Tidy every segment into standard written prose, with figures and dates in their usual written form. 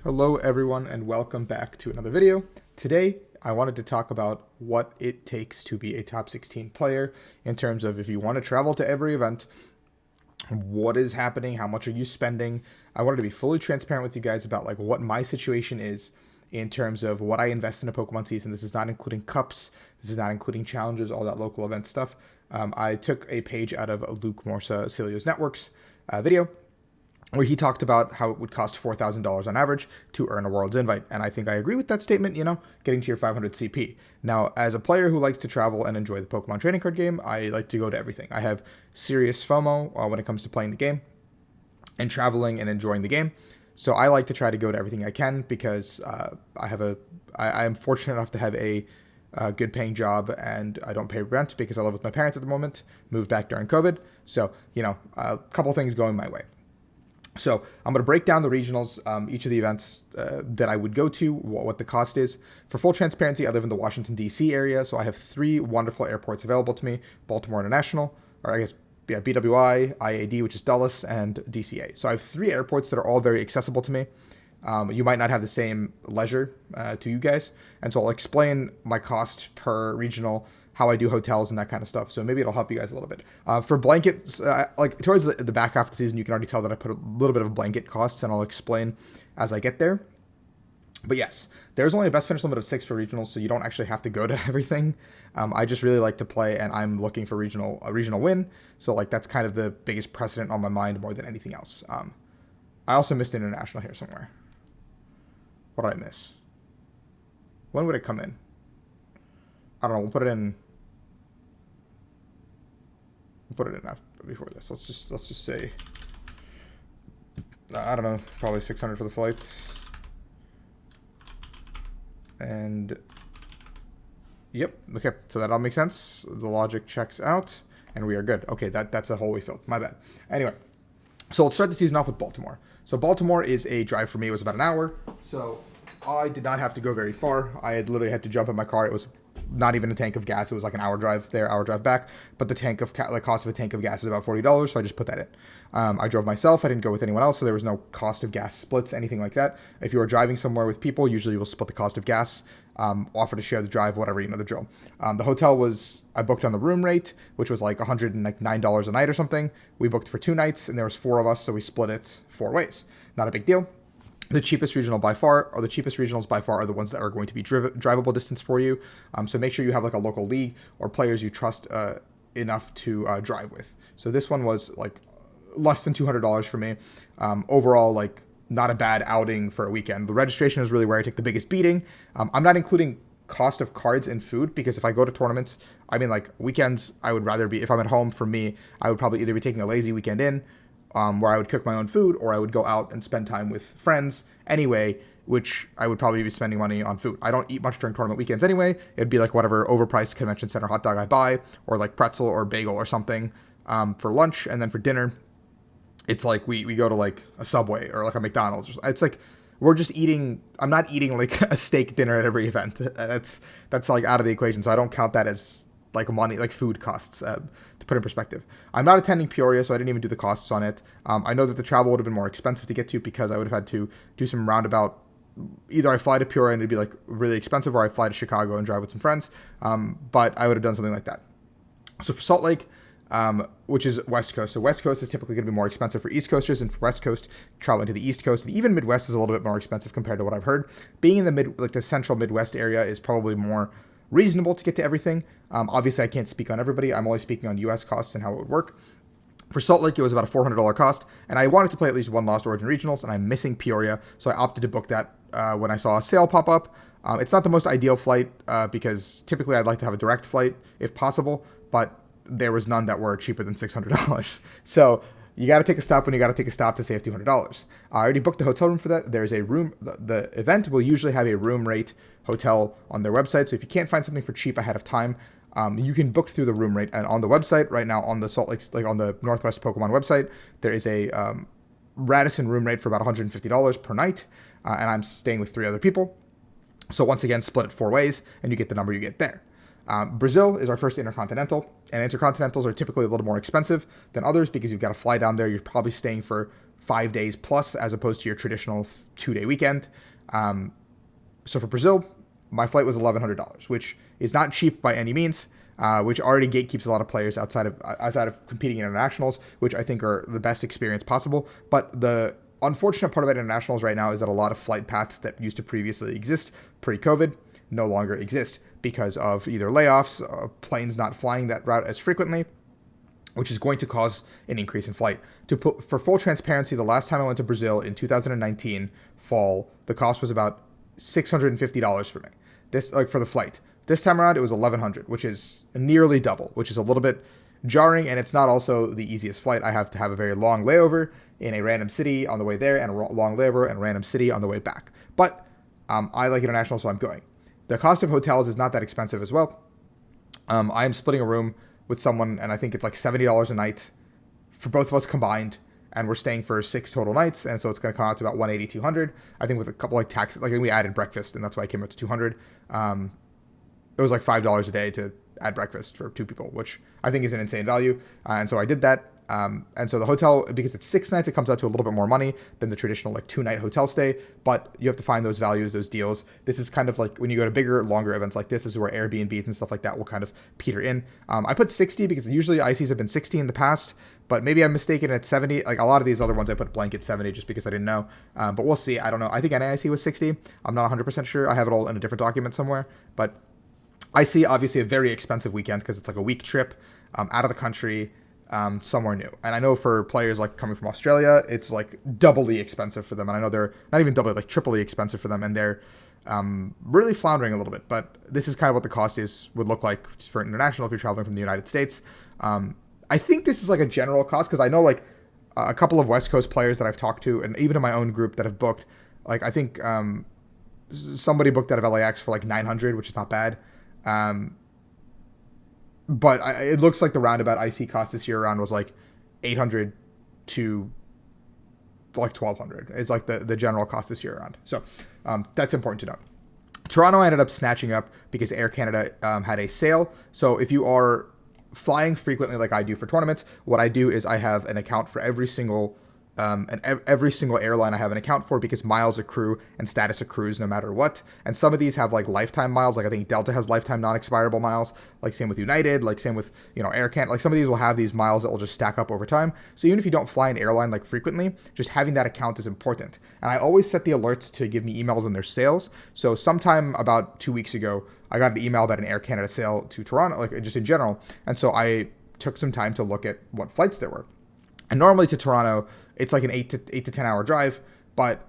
Hello everyone and welcome back to another video. Today I wanted to talk about what it takes to be a top 16 player in terms of if you want to travel to every event, what is happening, how much are you spending. I wanted to be fully transparent with you guys about like what my situation is in terms of what I invest in a Pokemon season. This is not including cups, this is not including challenges, all that local event stuff. I took a page out of Luke Morsa Cilio's Network's video where he talked about how it would cost $4,000 on average to earn a World's Invite. And I think I agree with that statement, getting to your 500 CP. Now, as a player who likes to travel and enjoy the Pokemon trading card game, I like to go to everything. I have serious FOMO when it comes to playing the game and traveling and enjoying the game. So I like to try to go to everything I can because I am fortunate enough to have a good paying job and I don't pay rent because I live with my parents at the moment, moved back during COVID. So, a couple things going my way. So I'm going to break down the regionals, each of the events that I would go to, what the cost is. For full transparency, I live in the Washington, D.C. area, so I have 3 wonderful airports available to me: Baltimore International, or I guess, BWI, IAD, which is Dulles, and DCA. So I have 3 airports that are all very accessible to me. You might not have the same leisure to you guys, and so I'll explain my cost per regional, how I do hotels and that kind of stuff. So maybe it'll help you guys a little bit. For blankets, like towards the back half of the season, you can already tell that I put a little bit of blanket costs, and I'll explain as I get there. But yes, there's only a best finish limit of 6 for regionals, so you don't actually have to go to everything. I just really like to play, and I'm looking for a regional win. So like that's kind of the biggest precedent on my mind more than anything else. I also missed international here somewhere. What did I miss? When would it come in? I don't know. We'll put it in. Put it in after, before this. Let's just say, I don't know, probably 600 for the flight. And yep, okay, so that all makes sense. The logic checks out, and we are good. Okay, that's a hole we filled. My bad. Anyway, so let's start the season off with Baltimore. So Baltimore is a drive for me. It was about an hour, so I did not have to go very far. I had literally had to jump in my car. It was not even a tank of gas. It was like an hour drive there, hour drive back. But the cost of a tank of gas is about $40, so I just put that in. I drove myself. I didn't go with anyone else, so there was no cost of gas splits, anything like that. If you are driving somewhere with people, usually you will split the cost of gas, offer to share the drive, whatever, the drill. The hotel I booked on the room rate, which was like $109 a night or something. We booked for 2 nights, and there was 4 of us, so we split it 4 ways. Not a big deal. The cheapest regionals by far are the ones that are going to be drivable distance for you. So make sure you have like a local league or players you trust enough to drive with. So this one was like less than $200 for me. Overall, like not a bad outing for a weekend. The registration is really where I take the biggest beating. I'm not including cost of cards and food because if I go to tournaments, I mean like weekends, I would rather be, if I'm at home, for me, I would probably either be taking a lazy weekend in, where I would cook my own food, or I would go out and spend time with friends anyway, which I would probably be spending money on food. I don't eat much during tournament weekends anyway. It'd be like whatever overpriced convention center hot dog I buy, or like pretzel or bagel or something for lunch, and then for dinner, it's like we go to like a Subway or like a McDonald's. It's like we're just eating. I'm not eating like a steak dinner at every event. That's like out of the equation. So I don't count that as like money, like food costs, to put in perspective. I'm not attending Peoria, so I didn't even do the costs on it. I know that the travel would have been more expensive to get to because I would have had to do some roundabout. Either I fly to Peoria and it'd be like really expensive, or I fly to Chicago and drive with some friends. But I would have done something like that. So for Salt Lake, which is West Coast. So West Coast is typically going to be more expensive for East Coasters, and for West Coast, traveling to the East Coast, and even Midwest is a little bit more expensive compared to what I've heard. Being in the central Midwest area is probably more reasonable to get to everything. Obviously, I can't speak on everybody. I'm only speaking on U.S. costs and how it would work. For Salt Lake, it was about a $400 cost, and I wanted to play at least one Lost Origin Regionals, and I'm missing Peoria, so I opted to book that when I saw a sale pop up. It's not the most ideal flight because typically I'd like to have a direct flight if possible, but there was none that were cheaper than $600. So you got to take a stop when you got to take a stop to save $200. I already booked the hotel room for that. There's a room. The event will usually have a room rate hotel on their website. So if you can't find something for cheap ahead of time, you can book through the room rate. And on the website right now, on the Salt Lake, like on the Northwest Pokemon website, there is a Radisson room rate for about $150 per night. And I'm staying with 3 other people. So once again, split it 4 ways, and you get the number you get there. Brazil is our first intercontinental, and intercontinentals are typically a little more expensive than others because you've got to fly down there. You're probably staying for 5 days plus, as opposed to your traditional 2-day weekend. So for Brazil, my flight was $1,100, which is not cheap by any means, which already gatekeeps a lot of players outside of competing in internationals, which I think are the best experience possible. But the unfortunate part about internationals right now is that a lot of flight paths that used to previously exist pre-COVID no longer exist because of either layoffs, planes not flying that route as frequently, which is going to cause an increase in flight. For full transparency, the last time I went to Brazil in 2019 fall, the cost was about $650 for me. This, like, for the flight. This time around, it was $1,100, which is nearly double, which is a little bit jarring, and it's not also the easiest flight. I have to have a very long layover in a random city on the way there, and a long layover in a random city on the way back. But I like international, so I'm going. The cost of hotels is not that expensive as well. I am splitting a room with someone, and I think it's like $70 a night for both of us combined, and we're staying for 6 total nights, and so it's going to come out to about $180, $200. I think with a couple like taxes, like we added breakfast, and that's why I came up to $200. It was like $5 a day to add breakfast for 2 people, which I think is an insane value, and so I did that. And so the hotel, because it's 6 nights, it comes out to a little bit more money than the traditional like 2-night hotel stay, but you have to find those values, those deals. This is kind of like when you go to bigger, longer events like this is where Airbnbs and stuff like that will kind of peter in. I put 60 because usually ICs have been 60 in the past, but maybe I'm mistaken at 70. Like a lot of these other ones I put blanket 70 just because I didn't know, but we'll see. I don't know. I think NAIC was 60. I'm not 100% sure. I have it all in a different document somewhere, but I see obviously a very expensive weekend because it's like a week trip out of the country, somewhere new. And I know for players like coming from Australia, it's like doubly expensive for them. And I know they're not even doubly, like triply expensive for them. And they're really floundering a little bit. But this is kind of what the cost would look like for international if you're traveling from the United States. I think this is like a general cost because I know like a couple of West Coast players that I've talked to, and even in my own group that have booked, like I think somebody booked out of LAX for like $900, which is not bad. But it looks like the roundabout IC cost this year around was like $800 to like $1,200. It's like the general cost this year around. So that's important to know. Toronto I ended up snatching up because Air Canada had a sale. So if you are flying frequently like I do for tournaments, what I do is I have an account for every single every single airline I have an account for because miles accrue and status accrues no matter what. And some of these have like lifetime miles. Like I think Delta has lifetime non-expirable miles, like same with United, like same with, Air Canada. Like some of these will have these miles that will just stack up over time. So even if you don't fly an airline like frequently, just having that account is important. And I always set the alerts to give me emails when there's sales. So sometime about 2 weeks ago, I got an email about an Air Canada sale to Toronto, like just in general. And so I took some time to look at what flights there were. And normally to Toronto, it's like an 8 to 10 hour drive, but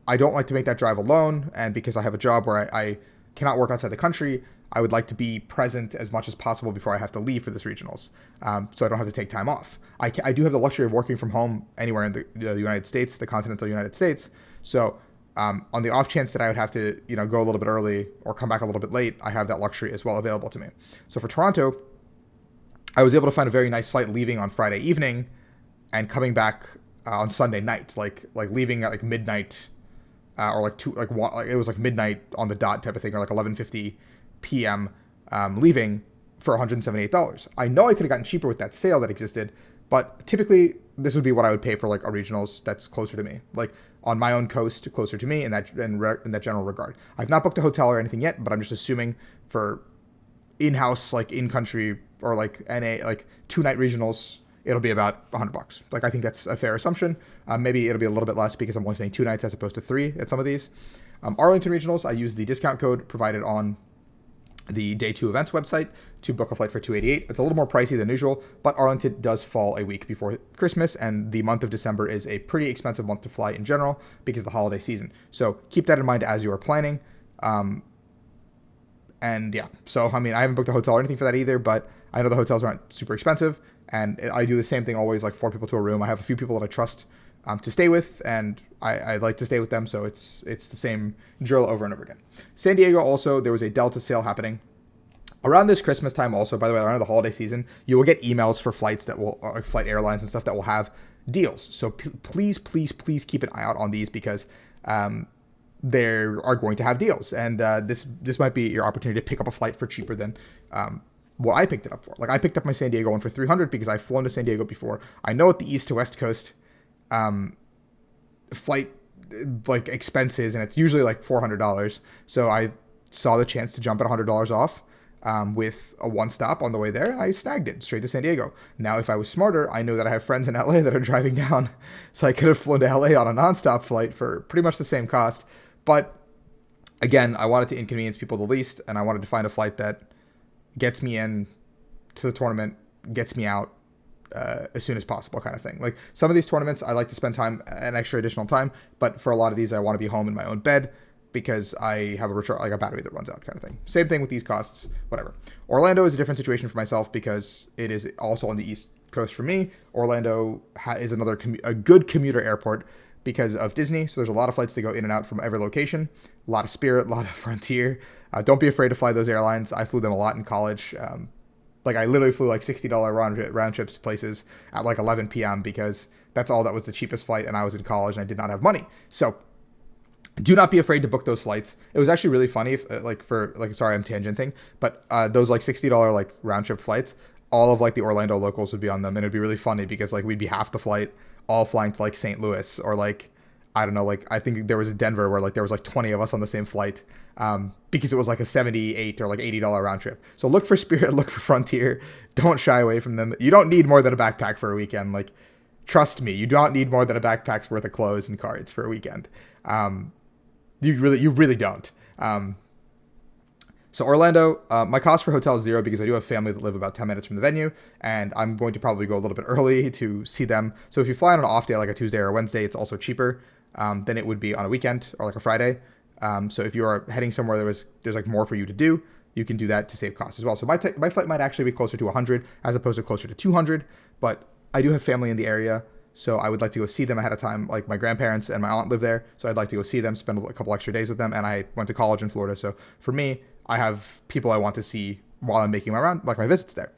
I don't like to make that drive alone. And because I have a job where I cannot work outside the country, I would like to be present as much as possible before I have to leave for this regionals. So I don't have to take time off. I do have the luxury of working from home anywhere in the United States, the continental United States. So on the off chance that I would have to, go a little bit early or come back a little bit late, I have that luxury as well available to me. So for Toronto, I was able to find a very nice flight leaving on Friday evening and coming back on Sunday night, like leaving at like midnight, or like 2, like 1, like it was like midnight on the dot type of thing, or like 11:50 p.m. Leaving for $178. I know I could have gotten cheaper with that sale that existed, but typically this would be what I would pay for like a regionals that's closer to me, like on my own coast, closer to me in that general regard. I've not booked a hotel or anything yet, but I'm just assuming for in-house, like in-country or like NA, like 2-night regionals, it'll be about $100. Like, I think that's a fair assumption. Maybe it'll be a little bit less because I'm only staying 2 nights as opposed to 3 at some of these. Arlington regionals, I use the discount code provided on the Day 2 events website to book a flight for $288. It's a little more pricey than usual, but Arlington does fall a week before Christmas, and the month of December is a pretty expensive month to fly in general because of the holiday season. So keep that in mind as you are planning. And yeah, so I mean, I haven't booked a hotel or anything for that either, but I know the hotels aren't super expensive. And I do the same thing always, like 4 people to a room. I have a few people that I trust to stay with, and I like to stay with them, so it's the same drill over and over again. San Diego also, there was a Delta sale happening around this Christmas time also. By the way, around the holiday season, you will get emails for flights that will, like flight airlines and stuff that will have deals. So please keep an eye out on these because they are going to have deals, and this might be your opportunity to pick up a flight for cheaper than what I picked it up for. Like I picked up my San Diego one for $300 because I've flown to San Diego before. I know what the east to west coast flight like expenses, and it's usually like $400. So I saw the chance to jump at $100 off with a one stop on the way there. I snagged it straight to San Diego. Now, if I was smarter, I know that I have friends in LA that are driving down, so I could have flown to LA on a nonstop flight for pretty much the same cost. But again, I wanted to inconvenience people the least, and I wanted to find a flight that gets me in to the tournament, gets me out as soon as possible, kind of thing. Like some of these tournaments, I like to spend time, an extra additional time, but for a lot of these, I want to be home in my own bed because I have a battery that runs out, kind of thing. Same thing with these costs, whatever. Orlando is a different situation for myself because it is also on the East Coast for me. Orlando is another a good commuter airport because of Disney, so there's a lot of flights to go in and out from every location. A lot of Spirit, a lot of Frontier. Don't be afraid to fly those airlines. I flew them a lot in college. Like I literally flew like $60 round trips to places at like 11 p.m. because that's all that was the cheapest flight, and I was in college and I did not have money. So do not be afraid to book those flights. It was actually really funny, if, sorry, I'm tangenting, but those like $60 like round trip flights, all of like the Orlando locals would be on them, and it'd be really funny because like we'd be half the flight, all flying to like St. Louis or like I don't know, like I think there was a Denver where like there was like 20 of us on the same flight. Because it was like a $78 or like $80 round trip. So look for Spirit, look for Frontier. Don't shy away from them. You don't need more than a backpack for a weekend. Like, trust me, you do not need more than a backpack's worth of clothes and cards for a weekend. You really don't. So Orlando, my cost for hotel is $0 because I do have family that live about 10 minutes from the venue, and I'm going to probably go a little bit early to see them. So if you fly on an off day, like a Tuesday or a Wednesday, it's also cheaper than it would be on a weekend or like a Friday. So if you are heading somewhere there's like more for you to do, you can do that to save costs as well. So my flight might actually be closer to 100 as opposed to closer to 200, but I do have family in the area, so I would like to go see them ahead of time. Like my grandparents and my aunt live there, so I'd like to go see them, spend a couple extra days with them. And I went to college in Florida, so for me, I have people I want to see while I'm making my visits there.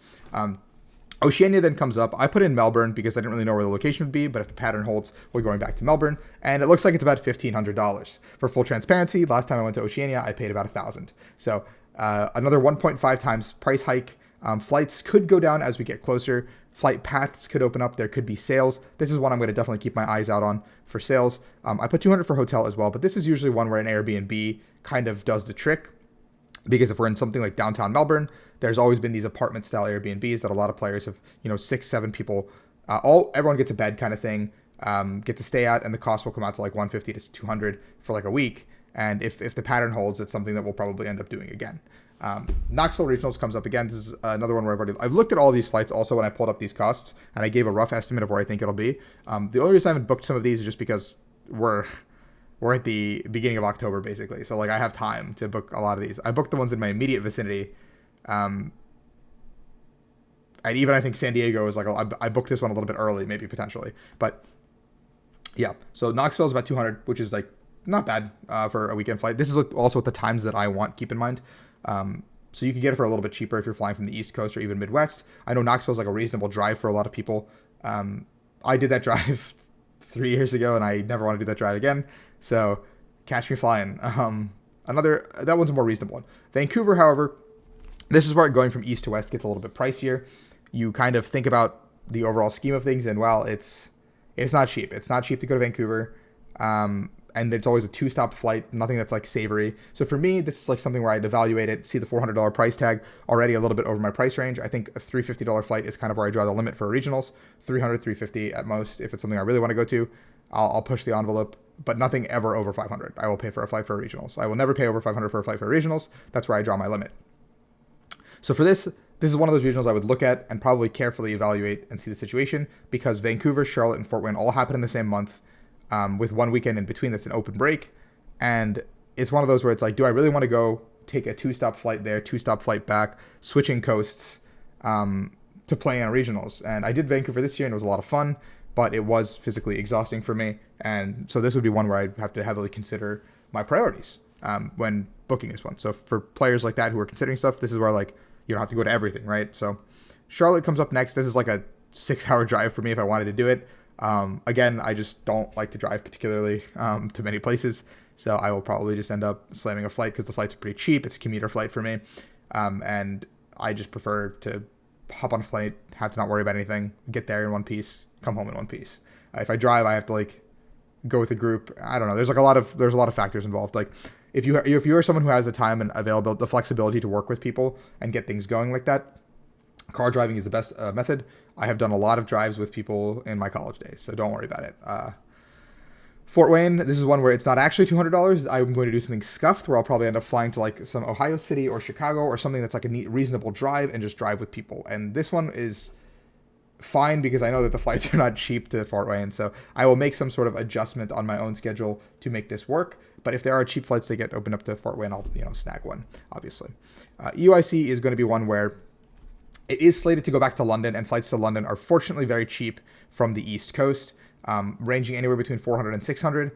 Oceania then comes up. I put in Melbourne because I didn't really know where the location would be, but if the pattern holds, we're going back to Melbourne. And it looks like it's about $1,500. For full transparency, last time I went to Oceania, I paid about $1,000. So another 1.5 times price hike. Flights could go down as we get closer. Flight paths could open up. There could be sales. This is one I'm going to definitely keep my eyes out on for sales. I put $200 for hotel as well, but this is usually one where an Airbnb kind of does the trick. Because if we're in something like downtown Melbourne, there's always been these apartment style Airbnbs that a lot of players have, 6-7 people, everyone gets a bed kind of thing, get to stay at, and the cost will come out to like $150 to $200 for like a week. And if the pattern holds, it's something that we'll probably end up doing again. Knoxville Regionals comes up again. This is another one where I've looked at all these flights also when I pulled up these costs, and I gave a rough estimate of where I think it'll be. The only reason I haven't booked some of these is just because we're at the beginning of October, basically. So, like, I have time to book a lot of these. I booked the ones in my immediate vicinity. And even I think San Diego is like, I booked this one a little bit early, maybe potentially. But, yeah. So, Knoxville is about $200, which is, like, not bad for a weekend flight. This is also at the times that I want, keep in mind. So, you can get it for a little bit cheaper if you're flying from the East Coast or even Midwest. I know Knoxville is, like, a reasonable drive for a lot of people. I did that drive 3 years ago, and I never want to do that drive again. So, catch me flying. That one's a more reasonable one. Vancouver, however, this is where going from east to west gets a little bit pricier. You kind of think about the overall scheme of things, and well, it's not cheap. It's not cheap to go to Vancouver, and it's always a 2-stop flight. Nothing that's like savory. So for me, this is like something where I'd evaluate it, see the $400 price tag already a little bit over my price range. I think a $350 flight is kind of where I draw the limit for regionals. $300, $350 at most. If it's something I really want to go to, I'll push the envelope. But nothing ever over $500. I will pay for a flight for a regionals. I will never pay over $500 for a flight for a regionals. That's where I draw my limit. So for this is one of those regionals I would look at and probably carefully evaluate and see the situation, because Vancouver, Charlotte, and Fort Wayne all happen in the same month, with one weekend in between that's an open break. And it's one of those where it's like, do I really want to go take a 2-stop flight there, 2-stop flight back, switching coasts to play in regionals? And I did Vancouver this year, and it was a lot of fun, but it was physically exhausting for me. And so this would be one where I'd have to heavily consider my priorities when booking this one. So for players like that who are considering stuff, this is where like you don't have to go to everything, right? So Charlotte comes up next. This is like a 6-hour drive for me if I wanted to do it. Again, I just don't like to drive particularly to many places. So I will probably just end up slamming a flight because the flights are pretty cheap. It's a commuter flight for me. And I just prefer to hop on a flight, have to not worry about anything, get there in one piece, come home in one piece. If I drive, I have to like go with a group. I don't know. There's a lot of factors involved. Like if you are someone who has the time and availability, the flexibility to work with people and get things going like that, car driving is the best method. I have done a lot of drives with people in my college days, so don't worry about it. Fort Wayne, this is one where it's not actually $200. I'm going to do something scuffed where I'll probably end up flying to like some Ohio City or Chicago or something that's like a neat, reasonable drive and just drive with people. And this one is fine because I know that the flights are not cheap to Fort Wayne, so I will make some sort of adjustment on my own schedule to make this work. But if there are cheap flights that get opened up to Fort Wayne, I'll snag one, obviously. EUIC is going to be one where it is slated to go back to London, and flights to London are fortunately very cheap from the East Coast. Ranging anywhere between 400 and 600.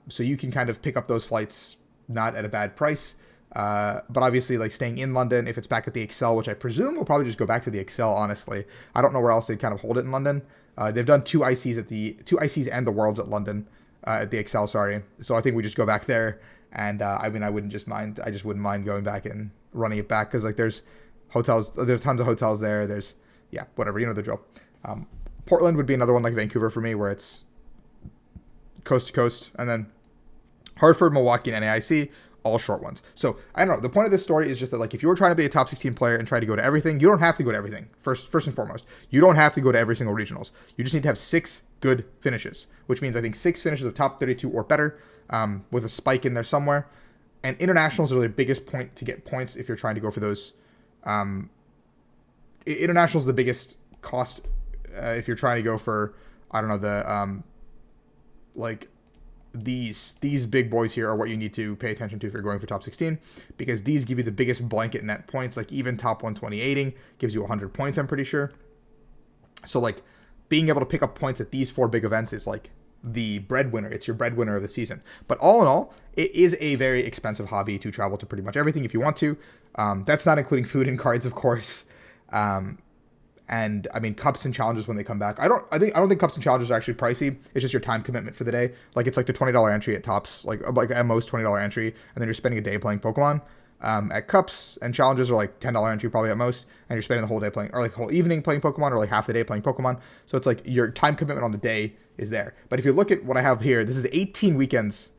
So you can kind of pick up those flights not at a bad price. But obviously, like staying in London, if it's back at the Excel, which I presume will probably just go back to the Excel, honestly. I don't know where else they'd kind of hold it in London. They've done two ICs and the Worlds at London, at the Excel, sorry. So I think we just go back there. And I just wouldn't mind going back and running it back because like there's tons of hotels there. There's, yeah, whatever, you know the drill. Portland would be another one like Vancouver for me, where it's coast to coast, and then Hartford, Milwaukee, and NAIC, all short ones. So I don't know. The point of this story is just that like if you were trying to be a top 16 player and try to go to everything, you don't have to go to everything. First and foremost, you don't have to go to every single regionals. You just need to have 6 good finishes, which means I think 6 finishes of top 32 or better, with a spike in there somewhere. And internationals are the biggest point to get points if you're trying to go for those. Internationals is the biggest cost. If you're trying to go for, I don't know, the like these big boys here are what you need to pay attention to if you're going for top 16, because these give you the biggest blanket net points. Like even top 128ing gives you 100 points, I'm pretty sure. So like being able to pick up points at these 4 big events is like the breadwinner. It's your breadwinner of the season. But all in all, it is a very expensive hobby to travel to pretty much everything if you want to. That's not including food and cards, of course. And I mean, cups and challenges when they come back. I don't think cups and challenges are actually pricey. It's just your time commitment for the day. Like it's like the $20 entry at tops, like at most $20 entry, and then you're spending a day playing Pokemon. At cups and challenges are like $10 entry probably at most, and you're spending the whole day playing, or like whole evening playing Pokemon, or like half the day playing Pokemon. So it's like your time commitment on the day is there. But if you look at what I have here, this is 18 weekends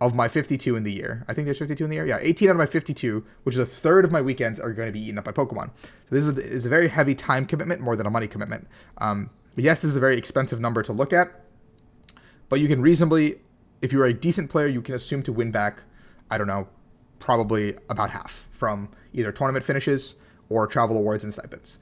of my 52 in the year. I think there's 52 in the year. Yeah, 18 out of my 52, which is a third of my weekends, are going to be eaten up by Pokemon. So this is a very heavy time commitment more than a money commitment. But yes, this is a very expensive number to look at. But you can reasonably, if you're a decent player, you can assume to win back, I don't know, probably about half from either tournament finishes or travel awards and stipends.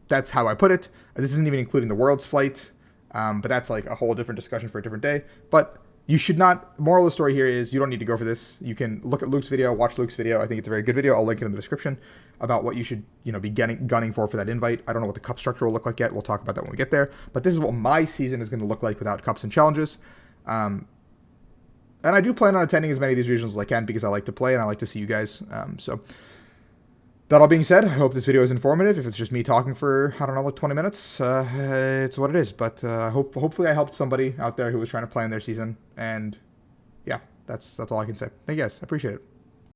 That's how I put it. This isn't even including the World's flight, but that's like a whole different discussion for a different day. But you should not, moral of the story here is you don't need to go for this. You can look at Luke's video, watch Luke's video. I think it's a very good video. I'll link it in the description about what you should, be gunning for that invite. I don't know what the cup structure will look like yet. We'll talk about that when we get there. But this is what my season is going to look like without cups and challenges. And I do plan on attending as many of these regionals as I can because I like to play and I like to see you guys. So that all being said, I hope this video is informative. If it's just me talking for, I don't know, like 20 minutes, it's what it is. But hopefully I helped somebody out there who was trying to plan their season. And yeah, that's all I can say. Thank you guys. I appreciate it.